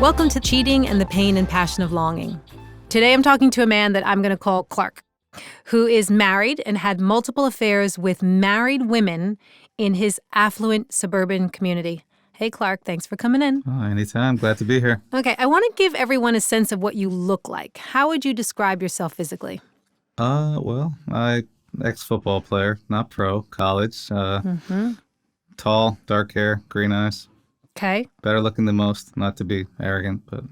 Welcome to Cheating and the Pain and Passion of Longing. Today I'm talking to a man that I'm going to call Clarke, who is married and had multiple affairs with married women in his affluent suburban community. Hey, Clarke, thanks for coming in. Oh, anytime. Glad to be here. Okay, I want to give everyone a sense of what you look like. How would you describe yourself physically? Ex-football player, not pro, college. Tall, dark hair, green eyes. Okay. Better looking than most. Not to be arrogant, but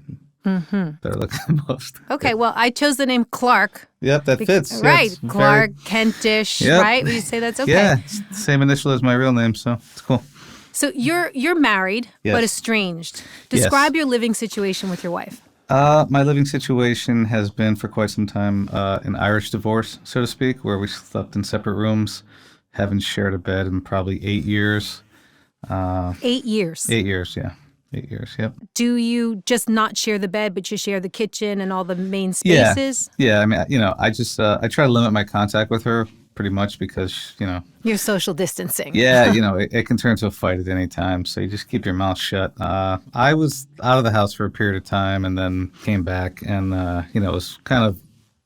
better looking than most. Okay, well, I chose the name Clarke. Yep, that fits. Right, Yeah, Clarke, Kentish, Yep. right? Would you say that's okay? Yeah, it's the same initial as my real name, so it's cool. So you're married, Yes. but estranged. Describe your living situation with your wife. My living situation has been for quite some time an Irish divorce, so to speak, where we slept in separate rooms, haven't shared a bed in probably 8 years. 8 years. 8 years, yeah. 8 years, yep. Do you just not share the bed, but you share the kitchen and all the main spaces? Yeah. I mean, I just I try to limit my contact with her pretty much because, You're social distancing. yeah, it can turn to a fight at any time. So you just keep your mouth shut. I was out of the house for a period of time and then came back and, it was kind of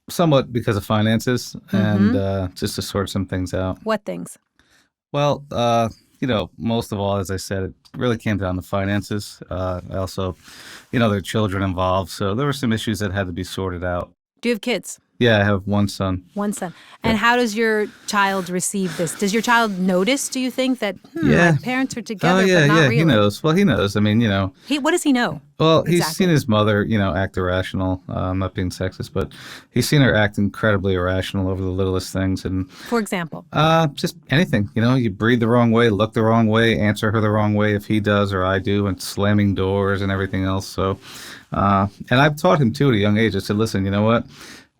somewhat because of finances and just to sort some things out. What things? Well, most of all, as I said, it really came down to finances. I also, there are children involved. So there were some issues that had to be sorted out. Do you have kids? Yeah, I have one son. One son. And how does your child receive this? Does your child notice, do you think, that my parents are together, but not really? He knows. Well, he knows. I mean, What does he know? Well, exactly? He's seen his mother, act irrational. I'm not being sexist, but he's seen her act incredibly irrational over the littlest things. And For example? just anything. You breathe the wrong way, look the wrong way, answer her the wrong way if he does or I do, and slamming doors and everything else. So, and I've taught him, too, at a young age. I said, listen, you know what?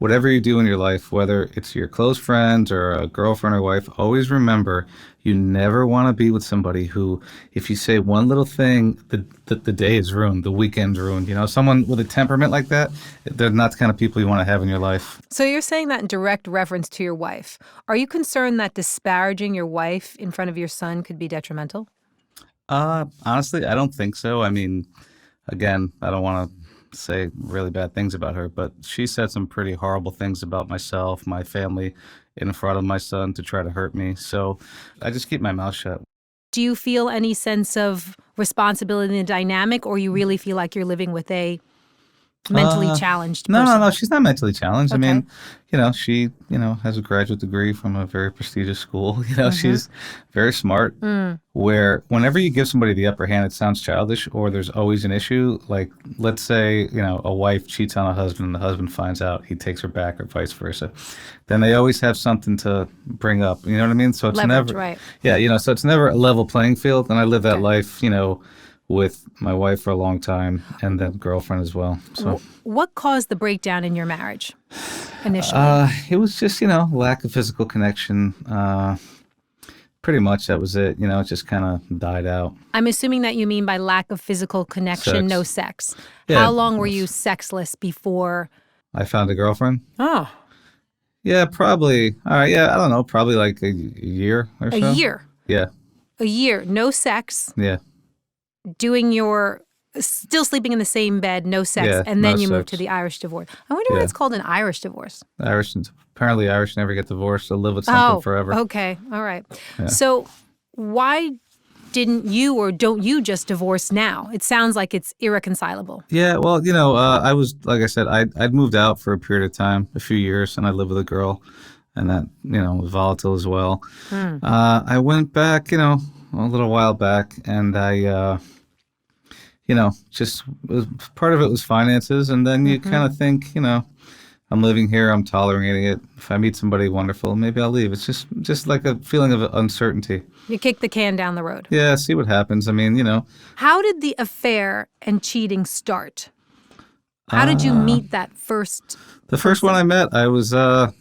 Whatever you do in your life, whether it's your close friends or a girlfriend or wife, always remember you never want to be with somebody who, if you say one little thing, the day is ruined, the weekend's ruined. Someone with a temperament like that, they're not the kind of people you want to have in your life. So you're saying that in direct reference to your wife. Are you concerned that disparaging your wife in front of your son could be detrimental? Honestly, I don't think so. I mean, again, I don't want to say really bad things about her, but she said some pretty horrible things about myself, my family, in front of my son to try to hurt me. So I just keep my mouth shut. Do you feel any sense of responsibility in the dynamic, or you really feel like you're living with a mentally challenged person? No, she's not mentally challenged. Okay. I mean, she, has a graduate degree from a very prestigious school. She's very smart, where whenever you give somebody the upper hand, it sounds childish or there's always an issue. Like, let's say, a wife cheats on a husband and the husband finds out, he takes her back or vice versa. Then they always have something to bring up. You know what I mean? So it's Leverage, never, right. Yeah, so it's never a level playing field. And I live that life, with my wife for a long time and then girlfriend as well. So what caused the breakdown in your marriage initially? it was just, lack of physical connection. Pretty much that was it. It just kind of died out. I'm assuming that you mean by lack of physical connection, Sex. No sex. Yeah, How long were you sexless before? I found a girlfriend. Oh, Yeah, probably. All right. Yeah, I don't know. Probably like a year or so. a year. Yeah. A year, no sex, Yeah. still sleeping in the same bed, no sex, Yeah, and then no you moved sex. to the Irish divorce. I wonder why Yeah. it's called an Irish divorce. Apparently Irish never get divorced. They'll live with something forever. Okay. All right. Yeah. So why didn't you or don't you just divorce now? It sounds like it's irreconcilable. Yeah, well, I was, like I said, I'd moved out for a period of time, a few years, and I lived with a girl, and that, was volatile as well. I went back, a little while back, and I, just part of it was finances, and then you kind of think, I'm living here, I'm tolerating it. If I meet somebody wonderful, maybe I'll leave. It's just like a feeling of uncertainty. You kick the can down the road. Yeah, see what happens. I mean, How did the affair and cheating start? How did you meet that first? The first one I met, I was, on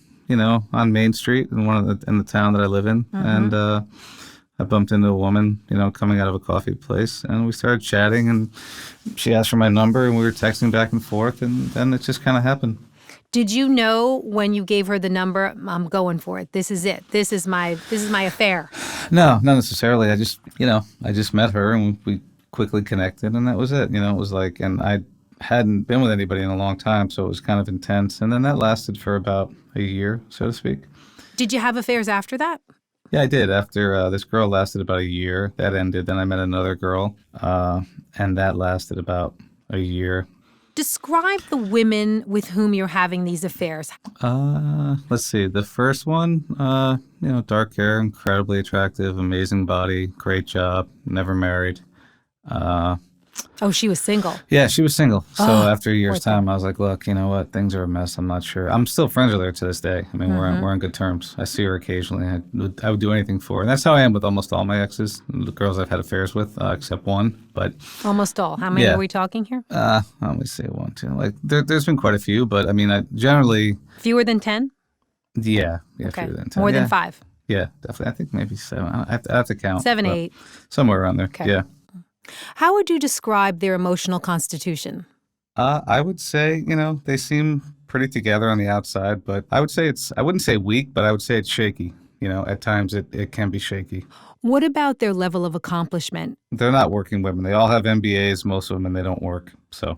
Main Street in the town that I live in, and I bumped into a woman, coming out of a coffee place, and we started chatting, and she asked for my number, and we were texting back and forth, and then it just kind of happened. Did you know when you gave her the number, I'm going for it. This is it. This is my affair. No, not necessarily. I just met her, and we quickly connected, and that was it. It was like, and I hadn't been with anybody in a long time, so it was kind of intense. And then that lasted for about a year, so to speak. Did you have affairs after that? Yeah, I did. After this girl lasted about a year, that ended. Then I met another girl, and that lasted about a year. Describe the women with whom you're having these affairs. Let's see. The first one, dark hair, incredibly attractive, amazing body, great job, never married. Oh, she was single. Yeah, she was single. So Oh, after a year's poor thing. time, I was like, look, you know what? Things are a mess. I'm not sure. I'm still friends with her to this day. I mean, we're on good terms. I see her occasionally. I would do anything for her. And that's how I am with almost all my exes, the girls I've had affairs with, except one. But Almost all. How many Yeah. are we talking here? let me say one, two. Like there's been quite a few, but I mean, I generally, Fewer than 10? yeah, Okay. fewer than 10. More yeah. than 5? Yeah, definitely. I think maybe 7. I have to count. 7, but 8. somewhere around there. Okay. Yeah. How would you describe their emotional constitution? I would say, they seem pretty together on the outside, but I wouldn't say weak, but I would say it's shaky. At times it can be shaky. What about their level of accomplishment? They're not working women. They all have MBAs, most of them, and they don't work. So,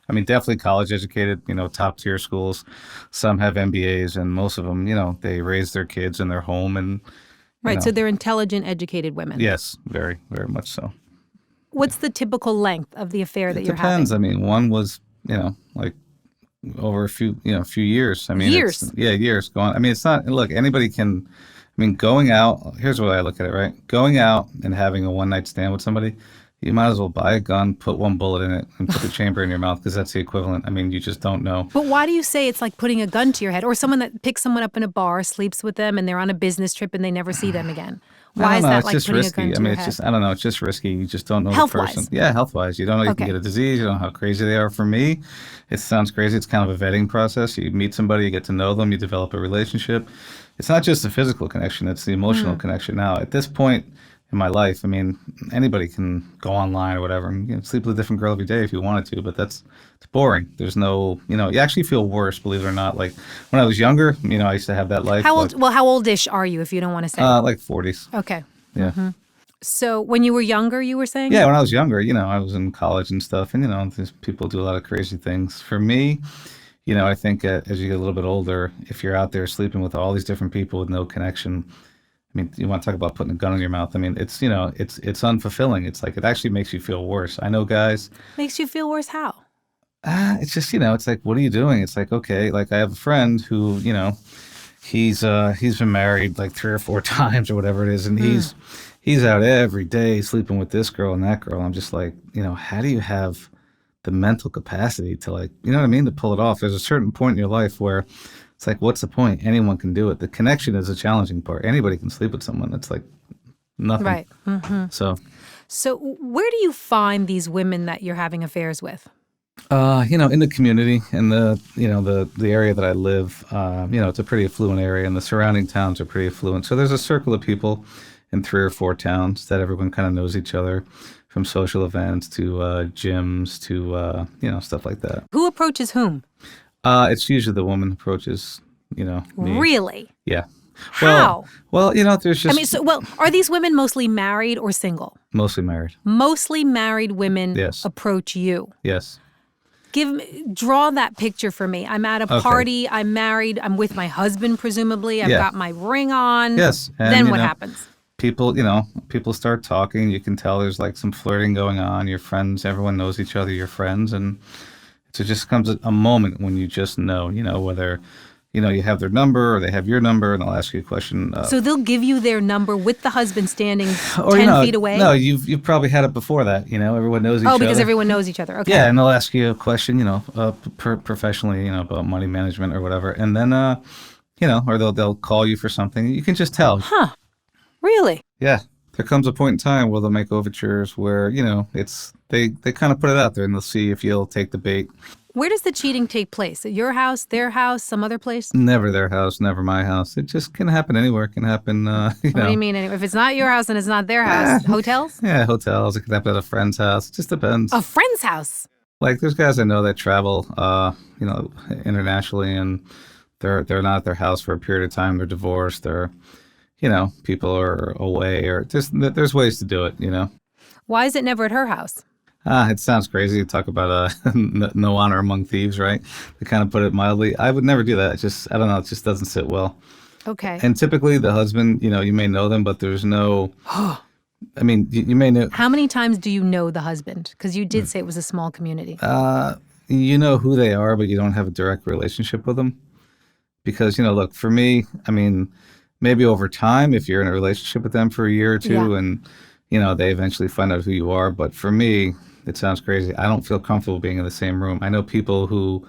I mean, definitely college educated, top tier schools. Some have MBAs, and most of them, they raise their kids in their home. And, Right, so they're intelligent, educated women. yes, very, very much so. What's the typical length of the affair that It you're depends. having? I mean, one was, like over a few years. I mean, Years? Years going. I mean, it's not, look, anybody can, I mean, going out, here's the way I look at it, right? Going out and having a one night stand with somebody, you might as well buy a gun, put one bullet in it, and put the chamber in your mouth, because that's the equivalent. I mean, you just don't know. But why do you say it's like putting a gun to your head? Or someone that picks someone up in a bar, sleeps with them, and they're on a business trip and they never see them again? I Why don't is know. that It's like just putting risky. a gun to I mean, your it's head? just, I don't know. It's just risky. You just don't know the Health-wise? person. Yeah, health-wise. You don't know you Okay. can get a disease. You don't know how crazy they are. For me, it sounds crazy. It's kind of a vetting process. You meet somebody, you get to know them, you develop a relationship. It's not just the physical connection. It's the emotional connection. Now, at this point in my life, I mean, anybody can go online or whatever and sleep with a different girl every day if you wanted to, but it's boring. There's no, you actually feel worse, believe it or not. Like when I was younger, I used to have that life. How old? Well, how oldish are you, if you don't want to say? Like 40s. Okay. Yeah. So when you were younger, you were saying? Yeah, when I was younger, I was in college and stuff, and these people do a lot of crazy things. For me, I think as you get a little bit older, if you're out there sleeping with all these different people with no connection, I mean, you want to talk about putting a gun in your mouth. I mean, it's it's unfulfilling. It's like it actually makes you feel worse. I know guys. Makes you feel worse? How? It's just it's like, what are you doing? It's like, okay, like I have a friend who he's been married like 3 or 4 times or whatever it is, and he's out every day sleeping with this girl and that girl. I'm just like, how do you have the mental capacity to, like, you know what I mean, to pull it off? There's a certain point in your life where it's like, what's the point? Anyone can do it. The connection is a challenging part. Anybody can sleep with someone. It's like nothing. Right. So where do you find these women that you're having affairs with? In the community, in the area that I live, it's a pretty affluent area, and the surrounding towns are pretty affluent. So there's a circle of people in 3 or 4 towns that everyone kind of knows each other, from social events to gyms to stuff like that. Who approaches whom? It's usually the woman approaches, me. Really? Yeah. How? Well, there's just Are these women mostly married or single? mostly married. Mostly married women Yes. approach you. Yes. Draw that picture for me. I'm at a Okay. party, I'm married, I'm with my husband, presumably. I've Yeah. got my ring on. Yes. And, Then what happens? People start talking. You can tell there's like some flirting going on. Your friends, everyone knows each other, your friends. And so it just comes a moment when you just know, whether, you have their number or they have your number, and they'll ask you a question. So they'll give you their number with the husband standing Or 10 feet away? No, you've probably had it before that. Everyone knows each other. Oh, because everyone knows each other. Okay. Yeah, and they'll ask you a question, professionally, about money management or whatever, and then, or they'll call you for something. You can just tell. Huh. Really? Yeah, there comes a point in time where they'll make overtures where it's they kind of put it out there, and they'll see if you'll take the bait. Where does the cheating take place? At your house, their house, some other place? Never their house, never my house. It just can happen anywhere. It can happen. What do you mean? If it's not your house and it's not their house, hotels? Yeah, hotels. It can happen at a friend's house. It just depends. A friend's house? Like there's guys I know that travel, internationally, and they're not at their house for a period of time. They're divorced. They're, people are away, or just there's ways to do it. Why is it never at her house? It sounds crazy to talk about no honor among thieves, right? To kind of put it mildly. I would never do that. I don't know, it just doesn't sit well. Okay. And typically the husband, you may know them, but there's no, I mean, you may know, How many times do you know the husband? Because you did say it was a small community. you know who they are, but you don't have a direct relationship with them. Because, look, for me, I mean, maybe over time, if you're in a relationship with them for a year or two Yeah. and, they eventually find out who you are. But for me, it sounds crazy. I don't feel comfortable being in the same room. I know people who,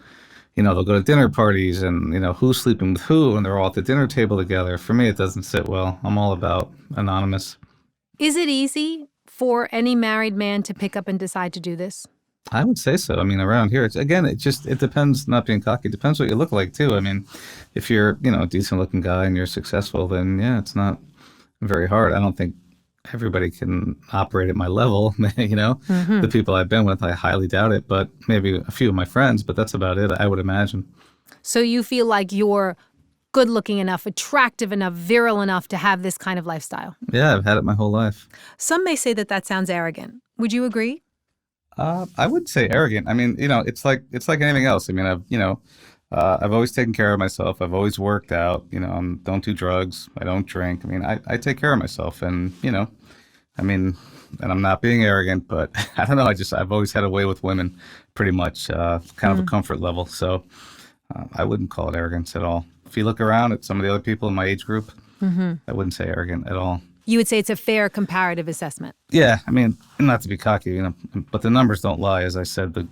they'll go to dinner parties and, who's sleeping with who, and they're all at the dinner table together. For me, it doesn't sit well. I'm all about anonymous. Is it easy for any married man to pick up and decide to do this? I would say so. I mean, around here, it depends, not being cocky, it depends what you look like too. I mean, if you're, a decent looking guy and you're successful, then yeah, it's not very hard. I don't think everybody can operate at my level, The people I've been with, I highly doubt it, but maybe a few of my friends, but that's about it, I would imagine. So you feel like you're good looking enough, attractive enough, virile enough to have this kind of lifestyle? Yeah, I've had it my whole life. Some may say that sounds arrogant. Would you agree? I would say arrogant. I mean, it's like anything else. I mean, I've always taken care of myself. I've always worked out. I don't do drugs. I don't drink. I mean, I take care of myself, and I mean, and I'm not being arrogant, but I don't know. I've always had a way with women, pretty much, kind of a comfort level. So I wouldn't call it arrogance at all. If you look around at some of the other people in my age group, I wouldn't say arrogant at all. You would say it's a fair comparative assessment. Yeah, I mean, not to be cocky, but the numbers don't lie. As I said, the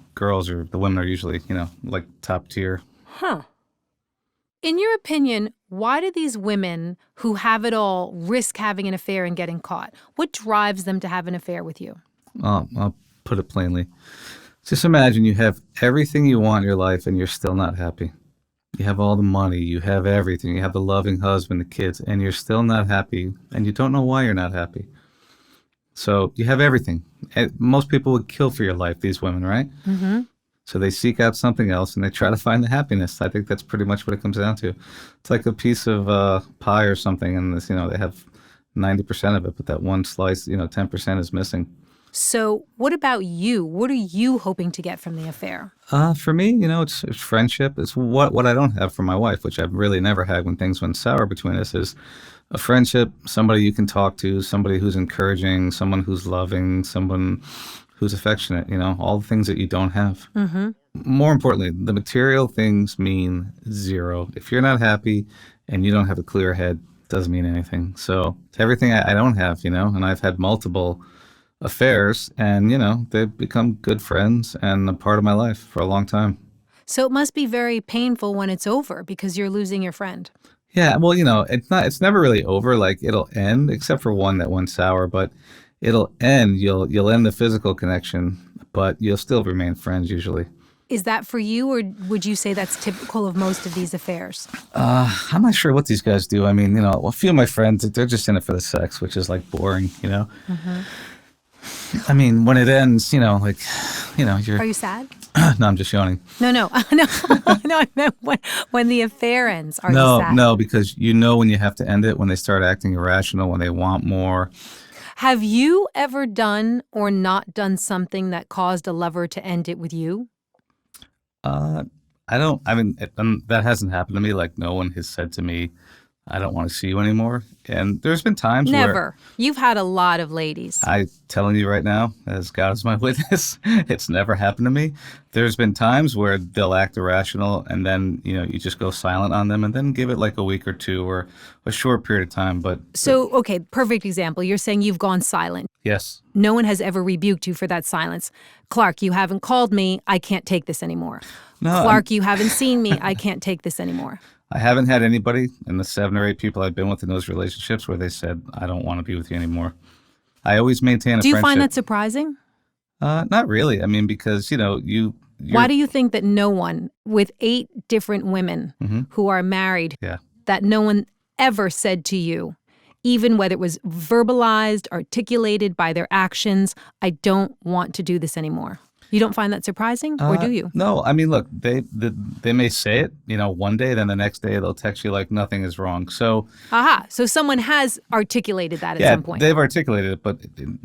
women are usually, like top tier. Huh. In your opinion, why do these women who have it all risk having an affair and getting caught? What drives them to have an affair with you? I'll put it plainly. Just imagine you have everything you want in your life and you're still not happy. You have all the money, you have everything, you have the loving husband, the kids, and you're still not happy, and you don't know why you're not happy. So you have everything. And most people would kill for your life, these women, right? Mm-hmm. So they seek out something else and they try to find the happiness. I think that's pretty much what it comes down to. It's like a piece of pie or something, and this, they have 90% of it, but that one slice, 10% is missing. So what about you? What are you hoping to get from the affair? For me, it's friendship. It's what I don't have from my wife, which I've really never had when things went sour between us, is a friendship, somebody you can talk to, somebody who's encouraging, someone who's loving, someone who's affectionate, all the things that you don't have. Mm-hmm. More importantly, the material things mean zero. If you're not happy and you don't have a clear head, it doesn't mean anything. So everything I don't have, and I've had multiple affairs, and they've become good friends and a part of my life for a long time. So it must be very painful when it's over because you're losing your friend. Yeah, well, it's never really over. Like, it'll end, except for one that went sour, but it'll end. You'll end the physical connection, but you'll still remain friends usually. Is that for you, or would you say that's typical of most of these affairs? I'm not sure what these guys do. I mean, a few of my friends, they're just in it for the sex, which is like boring, Mm-hmm. I mean, when it ends, you're... Are you sad? No, I'm just yawning. No. No, I meant when the affair ends, are you sad? No, because when you have to end it, when they start acting irrational, when they want more. Have you ever done or not done something that caused a lover to end it with you? That hasn't happened to me. Like, no one has said to me, I don't want to see you anymore. And there's been times where... Never. You've had a lot of ladies. I'm telling you right now, as God is my witness, it's never happened to me. There's been times where they'll act irrational, and then, you just go silent on them, and then give it like a week or two or a short period of time. So, okay, perfect example. You're saying you've gone silent. Yes. No one has ever rebuked you for that silence. Clarke, you haven't called me. I can't take this anymore. No, Clarke, you haven't seen me. I can't take this anymore. I haven't had anybody in the 7 or 8 people I've been with in those relationships where they said, I don't want to be with you anymore. I always maintain a friendship. Do you find that surprising? Not really. I mean, because, Why do you think that no one, with 8 different women who are married, that no one ever said to you, even whether it was verbalized, articulated by their actions, I don't want to do this anymore? You don't find that surprising, or do you? No, I mean, look, they may say it, one day, then the next day they'll text you like nothing is wrong. So, Aha. So someone has articulated that at yeah, some point. they've articulated it, but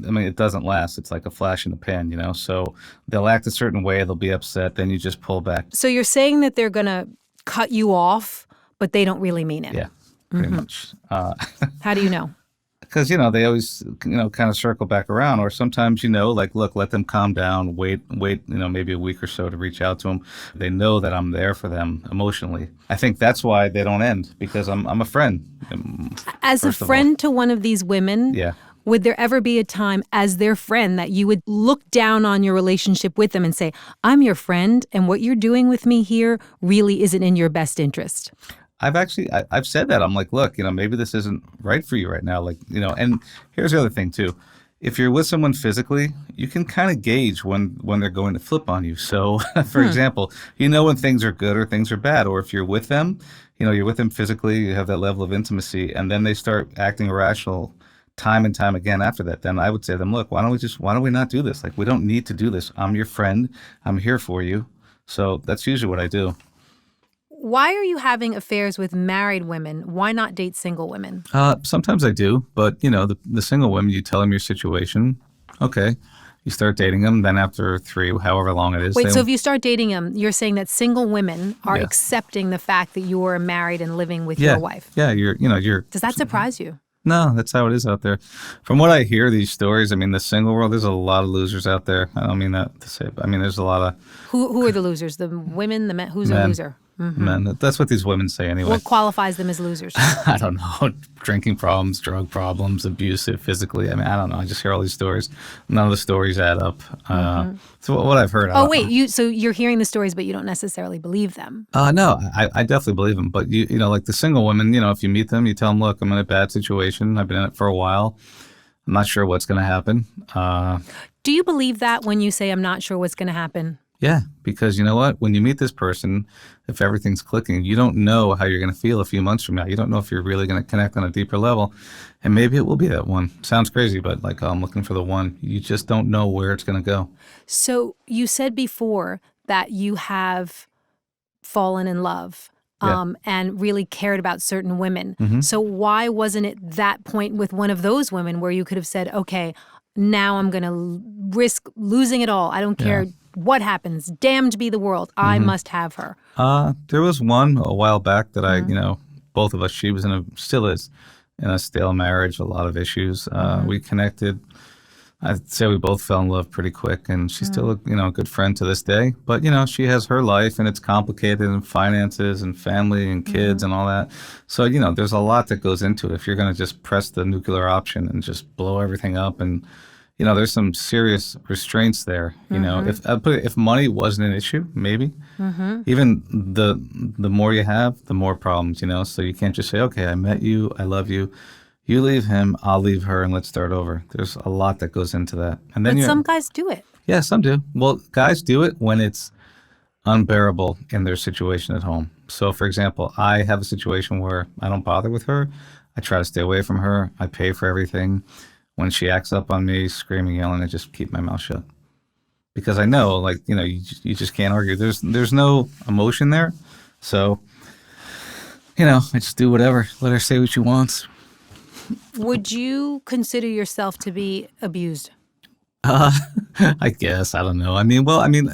I mean, it doesn't last. It's like a flash in the pan, So they'll act a certain way, they'll be upset, then you just pull back. So you're saying that they're going to cut you off, but they don't really mean it. Yeah, pretty much. How do you know? Because, they always, kind of circle back around. Or sometimes, like, look, let them calm down, wait, maybe a week or so to reach out to them. They know that I'm there for them emotionally. I think that's why they don't end, because I'm a friend. As a friend to one of these women, yeah. Would there ever be a time as their friend that you would look down on your relationship with them and say, I'm your friend, and what you're doing with me here really isn't in your best interest? I've said that. I'm like, look, maybe this isn't right for you right now. Like, and here's the other thing too. If you're with someone physically, you can kind of gauge when they're going to flip on you. So, for example, when things are good or things are bad, or if you're with them, you're with them physically, you have that level of intimacy, and then they start acting irrational time and time again after that, then I would say to them, look, why don't we not do this? Like, we don't need to do this. I'm your friend. I'm here for you. So that's usually what I do. Why are you having affairs with married women? Why not date single women? Sometimes I do, but the single women, you tell them your situation. Okay. You start dating them, then after 3, however long it is. Wait, so if you start dating them, you're saying that single women are accepting the fact that you are married and living with your wife? Yeah, you're. Does that surprise you? No, that's how it is out there. From what I hear, these stories, I mean, the single world, there's a lot of losers out there. I don't mean that to say, but I mean, there's a lot of... Who are the losers? The women, the men? Who's a loser? Mm-hmm. Men. That's what these women say anyway. What qualifies them as losers? I don't know. Drinking problems, drug problems, abusive physically. I mean, I don't know. I just hear all these stories. None of the stories add up. So what I've heard... So you're hearing the stories, but you don't necessarily believe them? No, I definitely believe them. But, like the single women, if you meet them, you tell them, look, I'm in a bad situation. I've been in it for a while. I'm not sure what's going to happen. Do you believe that when you say, I'm not sure what's going to happen? Yeah, because you know what? When you meet this person, if everything's clicking, you don't know how you're going to feel a few months from now. You don't know if you're really going to connect on a deeper level. And maybe it will be that one. Sounds crazy, but like, I'm looking for the one. You just don't know where it's going to go. So you said before that you have fallen in love and really cared about certain women. Mm-hmm. So why wasn't it that point with one of those women where you could have said, okay, now I'm going to risk losing it all. I don't care what happens. Damned be the world. I must have her. There was one a while back that I, both of us, she was still is in a stale marriage, a lot of issues. We connected. I'd say we both fell in love pretty quick, and she's still a good friend to this day. But, she has her life, and it's complicated, and finances and family and kids and all that. So, there's a lot that goes into it. If you're going to just press the nuclear option and just blow everything up, and, there's some serious restraints there. If money wasn't an issue, maybe. Even the more you have, the more problems, So you can't just say, okay, I met you, I love you. You leave him, I'll leave her, and let's start over. There's a lot that goes into that. And then some guys do it. Yeah, some do. Well, guys do it when it's unbearable in their situation at home. So, for example, I have a situation where I don't bother with her. I try to stay away from her. I pay for everything. When she acts up on me, screaming, yelling, I just keep my mouth shut. Because I know, you just can't argue. There's no emotion there. So, I just do whatever. Let her say what she wants. Would you consider yourself to be abused? I guess. I don't know.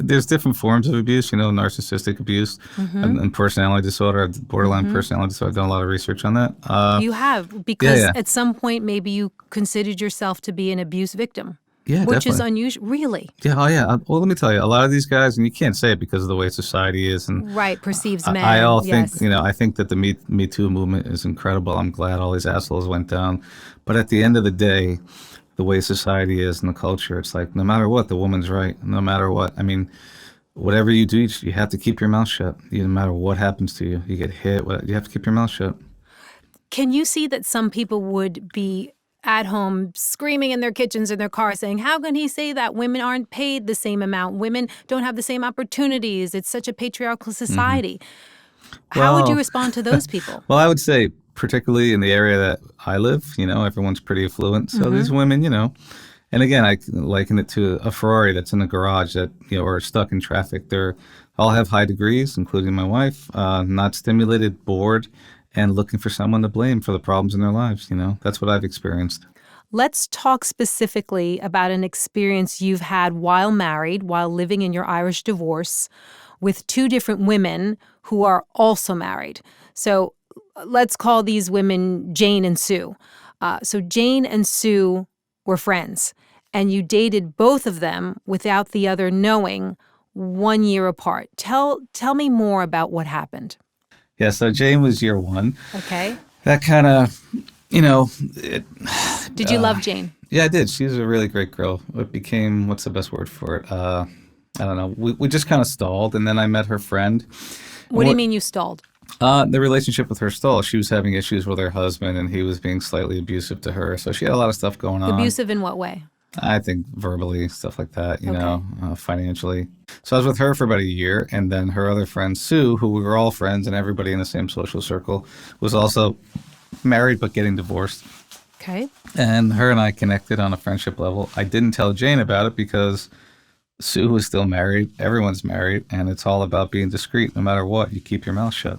There's different forms of abuse, narcissistic abuse and personality disorder, borderline personality disorder. I've done a lot of research on that. You have, because at some point maybe you considered yourself to be an abuse victim. Yeah, which definitely. is unusual. Really? Yeah. Oh, yeah. Well, let me tell you, a lot of these guys, and you can't say it because of the way society is, and perceives men. I think that the Me Too movement is incredible. I'm glad all these assholes went down, but at the end of the day, the way society is and the culture, it's like no matter what, the woman's right. No matter what, whatever you do, you have to keep your mouth shut. No matter what happens to you, you get hit. You have to keep your mouth shut. Can you see that some people would be at home screaming in their kitchens in their cars saying, how can he say that? Women aren't paid the same amount. Women don't have the same opportunities. It's such a patriarchal society. How would you respond to those people? Well, I would say particularly in the area that I live, everyone's pretty affluent. So these women, and And again, I liken it to a Ferrari that's in the garage that, or stuck in traffic. They're all have high degrees, including my wife, not stimulated, bored, and looking for someone to blame for the problems in their lives. That's what I've experienced. Let's talk specifically about an experience you've had while married, while living in your Irish divorce, with two different women who are also married. So let's call these women Jane and Sue. So Jane and Sue were friends, and you dated both of them without the other knowing 1 year apart. Tell me more about what happened. Yeah, so Jane was year one. Okay. That kind of, Did you love Jane? Yeah, I did. She's a really great girl. It became, what's the best word for it? I don't know. We just kind of stalled, and then I met her friend. What do you mean you stalled? The relationship with her stalled. She was having issues with her husband, and he was being slightly abusive to her. So she had a lot of stuff going on. Abusive in what way? I think verbally, stuff like that, financially. So I was with her for about a year, and then her other friend, Sue, who we were all friends and everybody in the same social circle, was also married but getting divorced. Okay. And her and I connected on a friendship level. I didn't tell Jane about it because Sue was still married. Everyone's married, and it's all about being discreet. No matter what, you keep your mouth shut.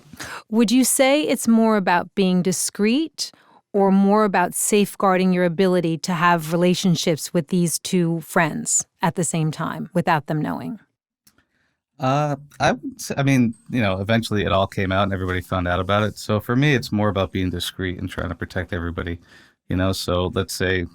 Would you say it's more about being discreet or more about safeguarding your ability to have relationships with these two friends at the same time without them knowing? I would say, eventually it all came out and everybody found out about it. So for me, it's more about being discreet and trying to protect everybody. So let's say,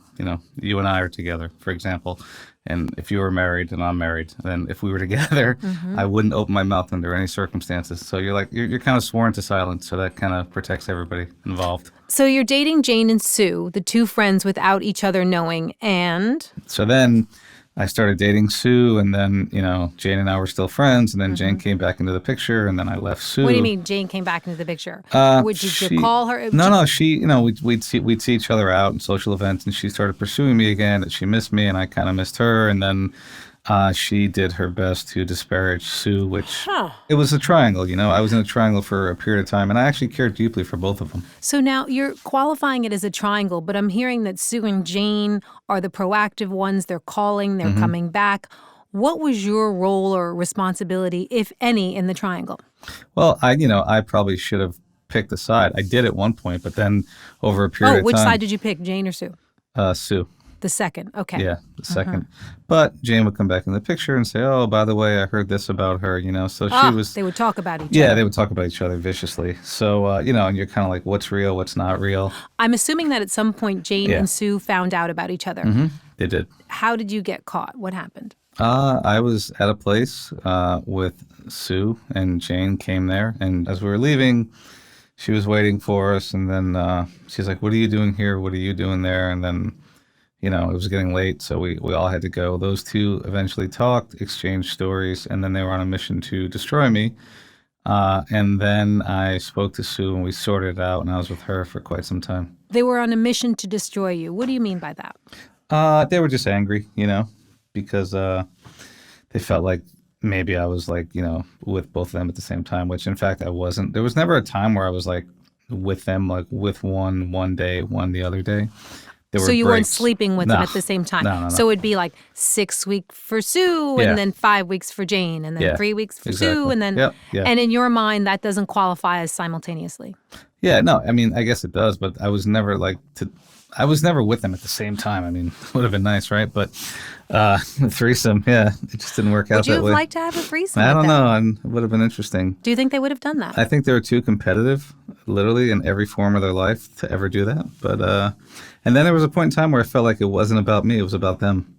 you and I are together, for example, and if you were married and I'm married, then if we were together, I wouldn't open my mouth under any circumstances. So you're kind of sworn to silence. So that kind of protects everybody involved. So you're dating Jane and Sue, the two friends without each other knowing, and? So then I started dating Sue, and then, Jane and I were still friends, and then Jane came back into the picture, and then I left Sue. What do you mean Jane came back into the picture? Did you call her? No, she, we'd see each other out in social events, and she started pursuing me again, that she missed me, and I kind of missed her, and then she did her best to disparage Sue, which it was a triangle, I was in a triangle for a period of time, and I actually cared deeply for both of them. So now you're qualifying it as a triangle, but I'm hearing that Sue and Jane are the proactive ones. They're calling, they're coming back. What was your role or responsibility, if any, in the triangle? Well, I probably should have picked a side. I did at one point, but then over a period of time. Which side did you pick, Jane or Sue? Sue. The second, okay. Yeah, the second. But Jane would come back in the picture and say, "Oh, by the way, I heard this about her," So she was. They would talk about each other. Yeah, they would talk about each other viciously. So, and you're kind of like, what's real, what's not real? I'm assuming that at some point Jane and Sue found out about each other. They did. How did you get caught? What happened? I was at a place with Sue, and Jane came there. And as we were leaving, she was waiting for us. And then she's like, "What are you doing here? What are you doing there?" And then it was getting late, so we all had to go. Those two eventually talked, exchanged stories, and then they were on a mission to destroy me. And then I spoke to Sue, and we sorted it out, and I was with her for quite some time. They were on a mission to destroy you. What do you mean by that? They were just angry, because they felt like maybe I was with both of them at the same time, which in fact I wasn't. There was never a time where I was with them, with one day, one the other day. So you weren't sleeping with them at the same time. No. So it'd be 6 weeks for Sue, and then 5 weeks for Jane, and then 3 weeks for Sue, and then and in your mind that doesn't qualify as simultaneously. Yeah, no, I guess it does, but I was never I was never with them at the same time. It would have been nice, right? But threesome, it just didn't work out that way. Would you have liked to have a threesome? I don't know. It would have been interesting. Do you think they would have done that? I think they were too competitive, literally, in every form of their life to ever do that. But and then there was a point in time where I felt like it wasn't about me; it was about them.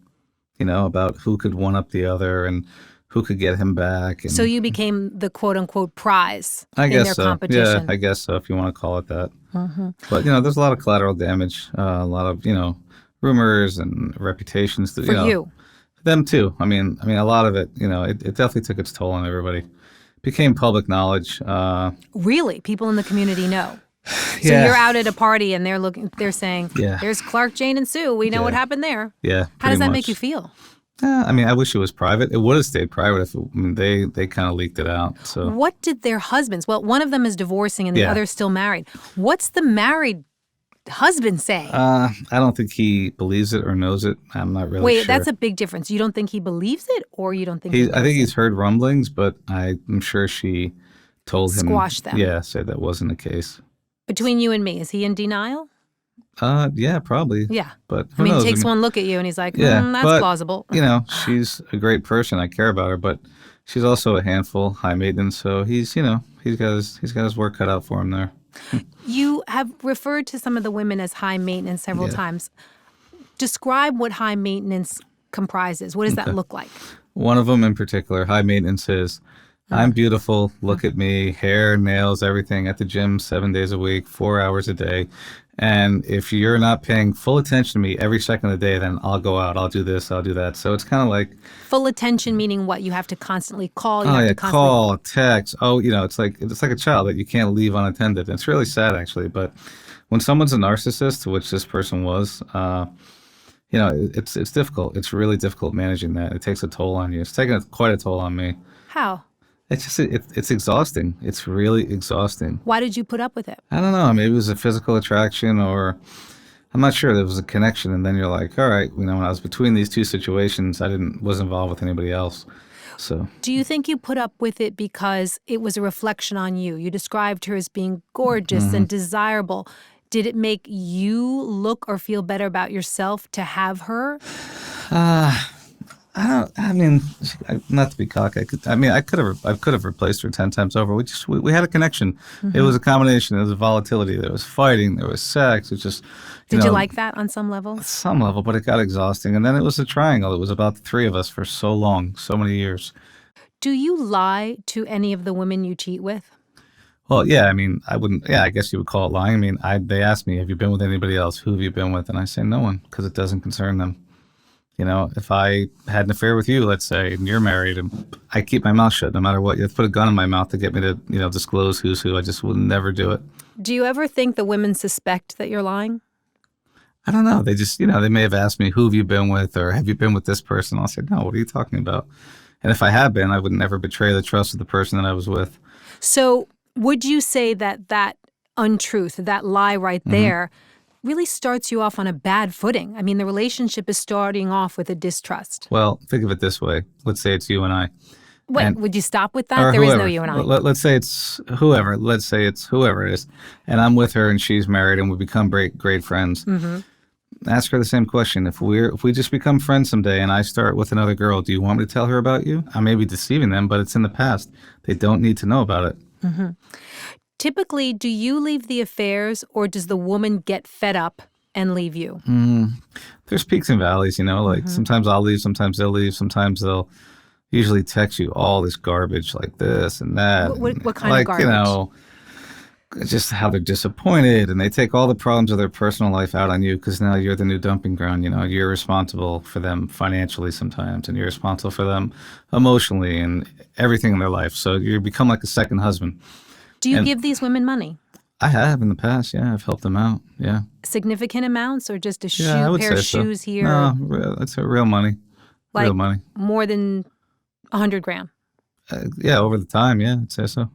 About who could one up the other and who could get him back. And so you became the quote unquote prize in their competition. Yeah, I guess so, if you want to call it that. But there's a lot of collateral damage, a lot of rumors and reputations. For you. Them too. A lot of it. It definitely took its toll on everybody. It became public knowledge. People in the community know. So you're out at a party and they're saying, "There's Clarke, Jane, and Sue. We know what happened there." Yeah. How does that make you feel? I wish it was private. It would have stayed private if they kind of leaked it out. So what did their husbands? Well, one of them is divorcing and the other's still married. What's the married husband say? I don't think he believes it or knows it. I'm not really Wait, sure. that's a big difference. You don't think he believes it, or you don't think he I knows think it? he's heard rumblings, but I'm sure she told him. Squash them. Yeah, said that wasn't the case. Between you and me, is he in denial? Yeah, probably. Yeah. But I who mean, knows? he takes one look at you and he's like, Yeah, that's but, plausible. she's a great person. I care about her, but she's also a handful, high maintenance. So he's got his work cut out for him there. You have referred to some of the women as high maintenance several Yeah. times. Describe what high maintenance comprises. What does that look like? One of them in particular, high maintenance, is I'm beautiful. Look at me, hair, nails, everything at the gym 7 days a week, 4 hours a day. And if you're not paying full attention to me every second of the day, then I'll go out, I'll do this, I'll do that. So it's kind of like, Full attention meaning what? You have to constantly call. You oh have yeah, to constantly call, text. Oh, it's like a child that you can't leave unattended. It's really sad actually. But when someone's a narcissist, which this person was, it's difficult. It's really difficult managing that. It takes a toll on you. It's taken quite a toll on me. How? It's just it's exhausting. It's really exhausting. Why did you put up with it? I don't know. Maybe it was a physical attraction, or I'm not sure. There was a connection, and then you're like, all right. When I was between these two situations, was involved with anybody else. So. Do you think you put up with it because it was a reflection on you? You described her as being gorgeous and desirable. Did it make you look or feel better about yourself to have her? Not to be cocky. I could have replaced her 10 times over. We had a connection. It was a combination. There was volatility. There was fighting. There was sex. It just. Did you like that on some level? Some level, but it got exhausting. And then it was a triangle. It was about the three of us for so long, so many years. Do you lie to any of the women you cheat with? Well, yeah. I wouldn't. Yeah, I guess you would call it lying. They asked me, "Have you been with anybody else? Who have you been with?" And I say no one, because it doesn't concern them. If I had an affair with you, let's say, and you're married, and I keep my mouth shut no matter what. You have to put a gun in my mouth to get me to, disclose who's who. I just would never do it. Do you ever think the women suspect that you're lying? I don't know. They just, they may have asked me, who have you been with, or have you been with this person? I'll say, no, what are you talking about? And if I had been, I would never betray the trust of the person that I was with. So would you say that untruth, that lie right there, really starts you off on a bad footing? I mean, the relationship is starting off with a distrust. Well, think of it this way. Let's say it's you and I. Wait, would you stop with that? Or There whoever. is no you and I. Let's say it's whoever. Let's say it's whoever it is. And I'm with her and she's married and we become great friends. Ask her the same question. If we just become friends someday and I start with another girl, do you want me to tell her about you? I may be deceiving them, but it's in the past. They don't need to know about it. Typically, do you leave the affairs or does the woman get fed up and leave you? There's peaks and valleys, like sometimes I'll leave, sometimes they'll leave, sometimes they'll usually text you all this garbage like this and that. What kind of garbage? Just how they're disappointed and they take all the problems of their personal life out on you because now you're the new dumping ground. You're responsible for them financially sometimes and you're responsible for them emotionally and everything in their life. So you become like a second husband. Do you give these women money? I have in the past, yeah. I've helped them out, yeah. Significant amounts or just a pair of shoes so. here? No, it's real money. Like real money. More than $100,000? Yeah, over the time, yeah, I'd say so.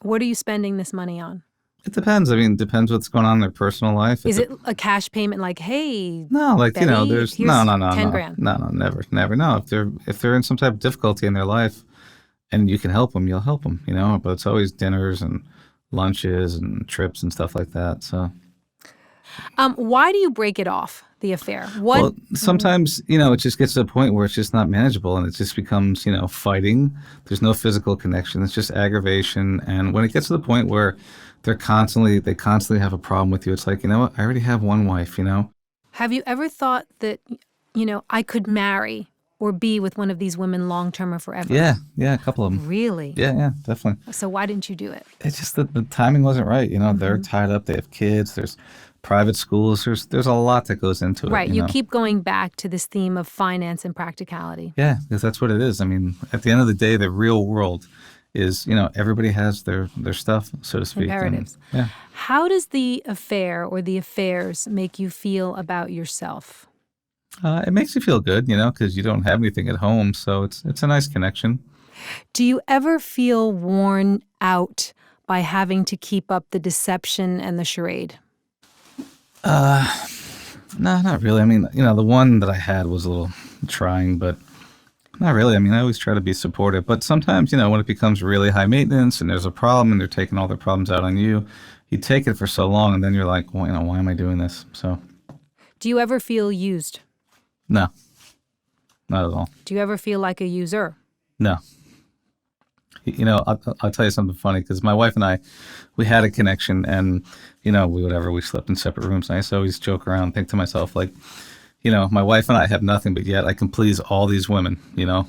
What are you spending this money on? It depends. It depends what's going on in their personal life. Is it a cash payment like, hey, no, like, Betty, there's here's no. $10,000? No, never. No, if they're in some type of difficulty in their life and you can help them, you'll help them, but it's always dinners and lunches and trips and stuff like that. So, why do you break it off, the affair? Well, sometimes, it just gets to a point where it's just not manageable and it just becomes, fighting. There's no physical connection. It's just aggravation. And when it gets to the point where they constantly have a problem with you, it's like, you know what? I already have one wife, Have you ever thought that, I could marry or be with one of these women long-term or forever? Yeah, a couple of them. Really? Yeah, definitely. So why didn't you do it? It's just that the timing wasn't right. They're tied up. They have kids. There's private schools. There's a lot that goes into it. Right. You keep going back to this theme of finance and practicality. Yeah, because that's what it is. At the end of the day, the real world is, everybody has their stuff, so to speak. Imperatives. Yeah. How does the affair or the affairs make you feel about yourself? It makes you feel good, because you don't have anything at home, so it's a nice connection. Do you ever feel worn out by having to keep up the deception and the charade? No, not really. I mean, the one that I had was a little trying, but not really. I mean, I always try to be supportive, but sometimes, when it becomes really high maintenance and there's a problem and they're taking all their problems out on you, you take it for so long and then you're like, well, why am I doing this? So, Do you ever feel used? no, not at all. Do you ever feel like a user? No. I'll tell you something funny because my wife and I, we had a connection and, we slept in separate rooms. And I used to always joke around and think to myself, like, my wife and I have nothing, but yet I can please all these women,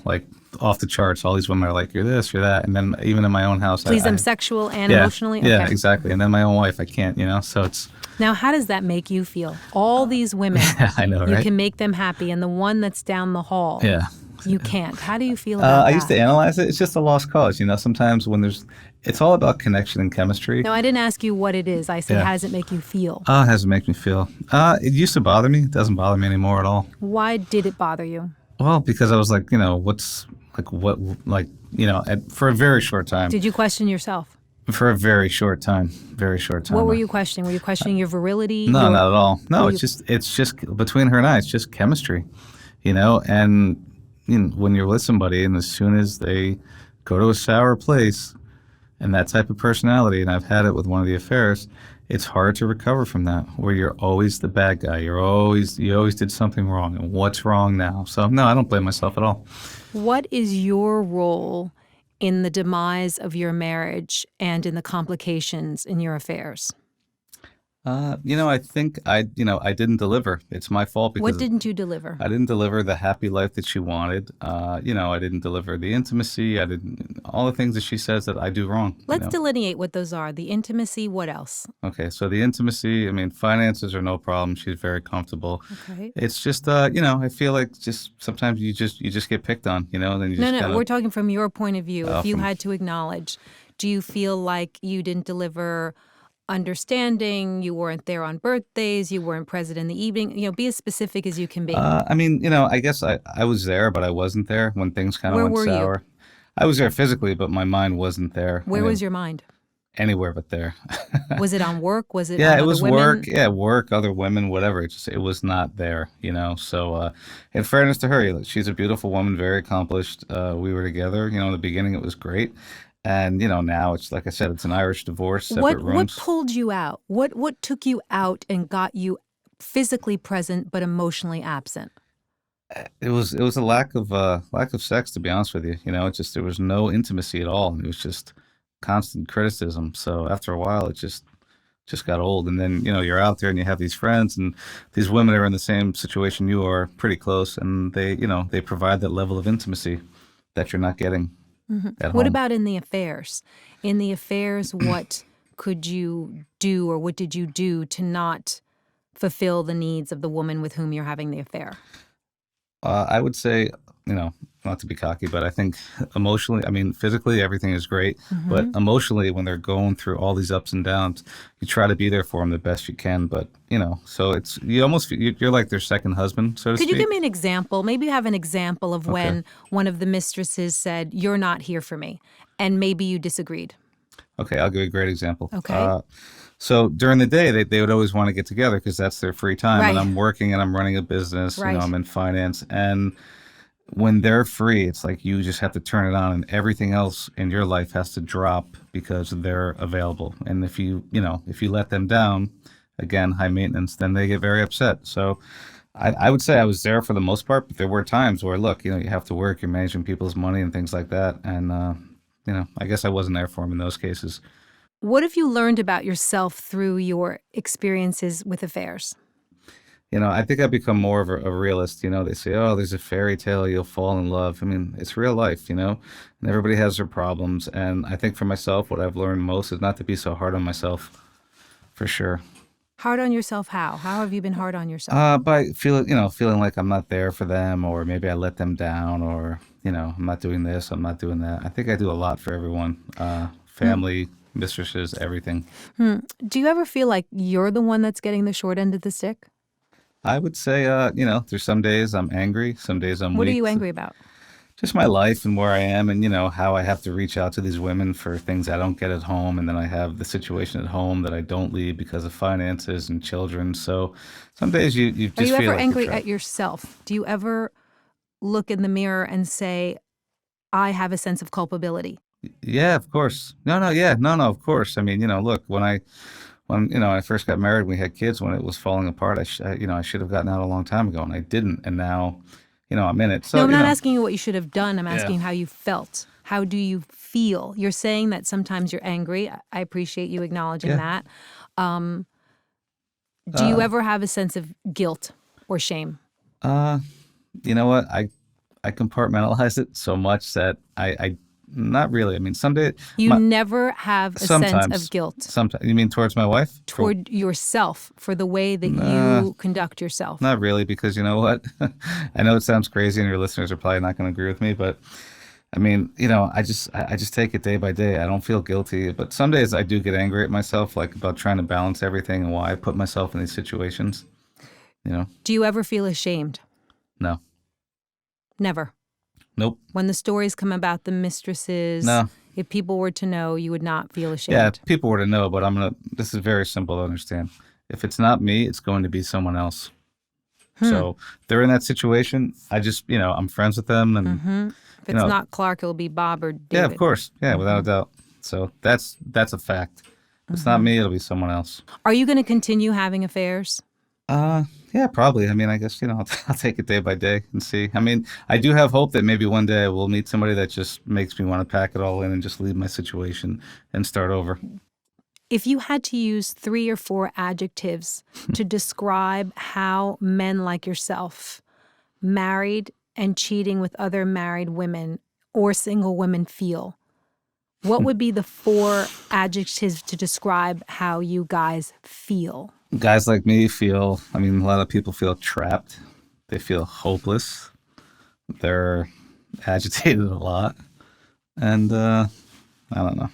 like off the charts. All these women are like, you're this, you're that. And then even in my own house, Please them sexual and yeah, emotionally? Yeah, Okay. exactly. And then my own wife, I can't, so it's. Now, how does that make you feel? All these women, I know, you right? can make them happy, and the one that's down the hall, Yeah. you can't. How do you feel about that? I used to analyze it. It's just a lost cause. Sometimes it's all about connection and chemistry. No, I didn't ask you what it is. I said, Yeah. how does it make you feel? It has to make me feel. It used to bother me. It doesn't bother me anymore at all. Why did it bother you? Well, because I was like, for a very short time. Did you question yourself? For a very short time. Very short time. What were you questioning? Were you questioning your virility? No, not at all. No, Were it's just between her and I. It's just chemistry, and when you're with somebody, and as soon as they go to a sour place, and that type of personality, and I've had it with one of the affairs, it's hard to recover from that. Where you're always the bad guy. You always did something wrong, and what's wrong now? So no, I don't blame myself at all. What is your role in the demise of your marriage and in the complications in your affairs? I think I didn't deliver. It's my fault because What didn't you deliver? I didn't deliver the happy life that she wanted. I didn't deliver the intimacy. I didn't all the things that she says that I do wrong. Let's delineate what those are. The intimacy, what else? Okay, so the intimacy. I mean, finances are no problem. She's very comfortable. Okay. It's just, I feel like just sometimes you just get picked on, and then you just No, kinda, we're talking from your point of view. If you from- had to acknowledge, do you feel like you didn't deliver understanding, you weren't there on birthdays, you weren't present in the evening? Be as specific as you can be. I guess I was there, but I wasn't there when things kind of Where went were you? sour. I was there physically, but my mind wasn't there. Where was your mind? Anywhere but there. Was it on work? Was it Yeah, on it other was women? work. Yeah, work, other women, whatever. It was not there, So, in fairness to her, she's a beautiful woman, very accomplished. We were together. In the beginning, it was great. And, now it's, like I said, it's an Irish divorce, separate What rooms. pulled you out? What took you out and got you physically present but emotionally absent? It was a lack of sex, to be honest with you. There was no intimacy at all. It was just constant criticism. So after a while, it just got old. And then, you're out there and you have these friends and these women are in the same situation you are, pretty close, and they provide that level of intimacy that you're not getting at What home. about in the affairs? In the affairs, what could you do or what did you do to not fulfill the needs of the woman with whom you're having the affair? I would say, not to be cocky, but I think emotionally, physically, everything is great. But emotionally, when they're going through all these ups and downs, you try to be there for them the best you can. But, so you're like their second husband, so to Could speak. you give me an example? Maybe you have an example of when Okay. one of the mistresses said, "You're not here for me," and maybe you disagreed. Okay, I'll give you a great example. Okay. So during the day, they would always want to get together because that's their free time. Right. And I'm working and I'm running a business. Right. I'm in finance. And when they're free, it's like you just have to turn it on, and everything else in your life has to drop because they're available. And if you let them down, again, high maintenance, then they get very upset. So I would say I was there for the most part, but there were times where, look, you have to work, you're managing people's money and things like that. And, I guess I wasn't there for them in those cases. What have you learned about yourself through your experiences with affairs? I think I've become more of a realist. They say, oh, there's a fairy tale, you'll fall in love. It's real life, and everybody has their problems. And I think for myself, what I've learned most is not to be so hard on myself, for sure. Hard on yourself how? How have you been hard on yourself? By feeling like I'm not there for them, or maybe I let them down, or, I'm not doing this, I'm not doing that. I think I do a lot for everyone, family, mistresses, everything. Do you ever feel like you're the one that's getting the short end of the stick? I would say, there's some days I'm angry, some days I'm What weak. are you angry about? just my life and where I am, and how I have to reach out to these women for things I don't get at home, and then I have the situation at home that I don't leave because of finances and children. So some days you Are just you feel ever like you're angry at trapped. yourself? Do you ever look in the mirror and say, I have a sense of culpability? Yeah, of course. No, no, yeah, no, no, of course. I mean, look, when I first got married, we had kids. When it was falling apart, I should have gotten out a long time ago, and I didn't. And now, I'm in it. No, So I'm not asking you what you should have done. I'm yeah, asking you how you felt. How do you feel? You're saying that sometimes you're angry. I appreciate you acknowledging yeah. that. Um, do you Uh, ever have a sense of guilt or shame? uh, you know what? I compartmentalize it so much that I not really. I mean, someday, You my never have a sense of sometimes, guilt sometimes. You mean towards my wife? For toward yourself for the way that Nah, you conduct yourself. not really, because you know what? I know it sounds crazy, and your listeners are probably not going to agree with me, but I mean, I just take it day by day. I don't feel guilty, but some days I do get angry at myself, like about trying to balance everything and why I put myself in these situations. You know, Do you ever feel ashamed? no, Never. nope, When the stories come about the mistresses, no. if people were to know, you would not feel Yeah, ashamed. if people were to know, but this is very simple to understand. If it's not me, it's going to be someone else. Hmm. So they're in that situation. I just, I'm friends with them, and If you it's know, not Clarke, it'll be Bob or yeah, of David. course, yeah, without a doubt. So that's a fact. If it's not me, it'll be someone else. Are you going to continue having affairs? Uh, yeah, probably. I mean, I guess, I'll take it day by day and see. I mean, I do have hope that maybe one day I will meet somebody that just makes me want to pack it all in and just leave my situation and start over. If you had to use 3 or 4 adjectives to describe how men like yourself, married and cheating with other married women or single women, feel, what would be the 4 adjectives to describe how you guys feel? Guys like me feel, I mean, a lot of people feel trapped. They feel hopeless. They're agitated a lot. And I don't know.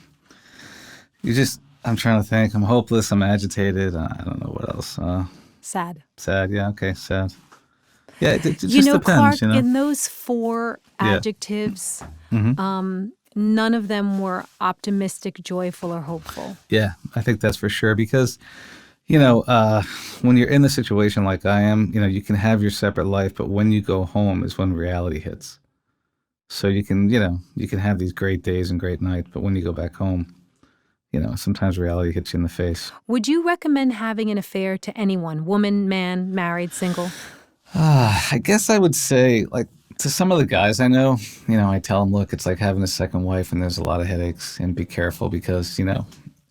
I'm trying to think. I'm hopeless. I'm agitated. I don't know what else. Sad. Sad. Yeah. Okay. Sad. Yeah. It You just know, depends, Clarke, in those 4 Yeah. adjectives, Hmm. none of them were optimistic, joyful, or hopeful. Yeah. I think that's for sure because, when you're in a situation like I am, you can have your separate life, but when you go home is when reality hits. So you can have these great days and great nights, but when you go back home, sometimes reality hits you in the face. Would you recommend having an affair to anyone, woman, man, married, single? I guess I would say, like, to some of the guys I know, I tell them, look, it's like having a second wife and there's a lot of headaches, and be careful because,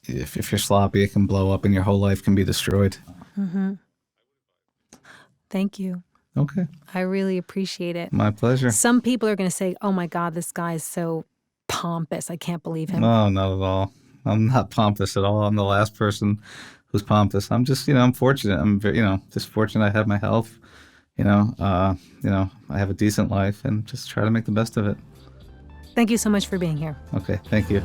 if you're sloppy, it can blow up and your whole life can be destroyed. Thank you. Okay. I really appreciate it. My pleasure. Some people are going to say, oh my God, this guy is so pompous. I can't believe him. No, not at all. I'm not pompous at all. I'm the last person who's pompous. I'm just, I'm fortunate. I'm very, just fortunate I have my health. I have a decent life and just try to make the best of it. Thank you so much for being here. Okay. Thank you.